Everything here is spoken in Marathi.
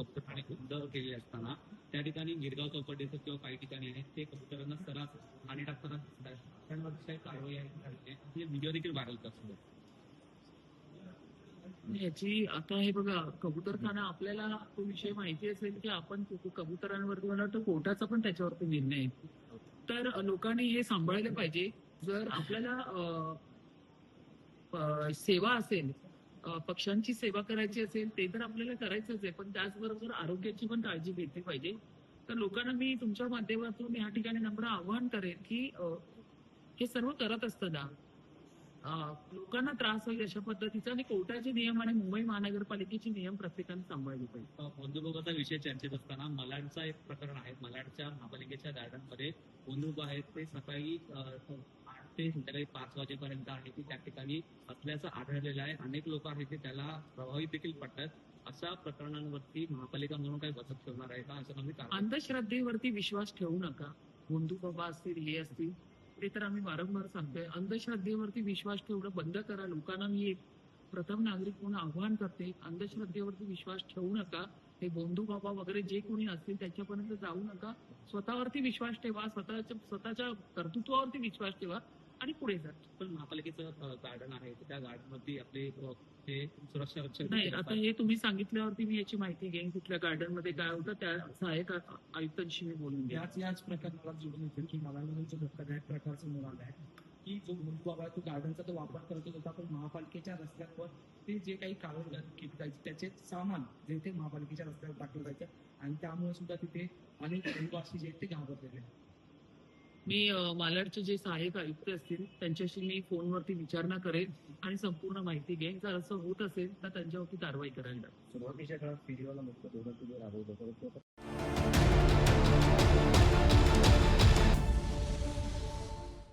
कबूतरखाने बंद केले असताना त्या ठिकाणी गिरगाव चौपाटीचं किंवा काही ठिकाणी आहेत ते कबुतरांना सरास पाणी टाकताना दिसतात. त्यांवरती काही कारवाई आहे व्हिडिओ देखील व्हायरल करतो. याची आता हे बघा, कबूतरखाना आपल्याला तो विषय माहिती असेल की आपण कबुतरांवरती मला वाटतं कोर्टाचा पण त्याच्यावरती निर्णय आहे. तर लोकांनी हे सांभाळलं पाहिजे. जर आपल्याला सेवा असेल, पक्ष्यांची सेवा करायची असेल ते तर आपल्याला करायचंच आहे, पण त्याचबरोबर आरोग्याची पण काळजी घेतली पाहिजे. तर लोकांना मी तुमच्या माध्यमातून या ठिकाणी नम्र आवाहन करेन की हे सर्व करत असताना लोकांना त्रास होईल अशा पद्धतीचा आणि कोर्टाचे नियम आणि मुंबई महानगरपालिकेचे नियम प्रत्येकाने सांभाळले पाहिजे. बंदुकोबाचा विषय चर्चेत असताना malaडचा एक प्रकरण आहे. malaडच्या महापालिकेच्या गार्डनमध्ये बंदूक आहेत ते सकाळी 8 ते संध्याकाळी 5 वाजेपर्यंत आहे की त्या ठिकाणी असल्याचं आढळलेलं आहे. अनेक लोक आहेत ते त्याला प्रभावित देखील पडतात. अशा प्रकरणांवरती महापालिका म्हणून काही बचत ठेवणार आहे का असं आम्ही अंधश्रद्धेवरती विश्वास ठेवू नका. बंधुबाबा असतील, हे असतील, ते तर आम्ही वारंवार सांगतोय. अंधश्रद्धेवरती विश्वास ठेवणं बंद करा. लोकांना मी एक प्रथम नागरिक म्हणून आव्हान करते, अंधश्रद्धेवरती विश्वास ठेवू नका. हे बंधुबाबा वगैरे जे कोणी असतील त्याच्यापर्यंत जाऊ नका. स्वतःवरती विश्वास ठेवा, स्वतःच्या कर्तृत्वावरती विश्वास ठेवा आणि पुढे जा. पण महापालिकेचं गार्डन आहे त्या गार्डनवरती आपले ते सुरक्षा रक्षक नाही. आता हे तुम्ही सांगितल्यावरती मी याची माहिती घेईन कुठल्या गार्डन मध्ये काय होतं. त्या सहाय्यक आयुक्तांशी मी बोलून घ्या. याच प्रकरणाला जोडून येतील की मला धोकादायक प्रकारचं मिळालं आहे की जो बाबा तो गार्डनचा तो वापर करत होता, पण महापालिकेच्या रस्त्यावर ते जे काही कावड केली जायची त्याचे सामान जे ते महापालिकेच्या रस्त्यावर टाकलं जायचं आणि त्यामुळे सुद्धा तिथे अनेक रहिवासी जे ते घाबरलेले. मी मालाडचे जे सहाय्यक आयुक्त असतील त्यांच्याशी मी फोनवरती विचारणा करेन आणि संपूर्ण माहिती घेईन. जर असं होत असेल तर त्यांच्यावरती कारवाई करायला. सुरुवातीच्या काळात व्हिडिओला मुक्त राबवलं परंतु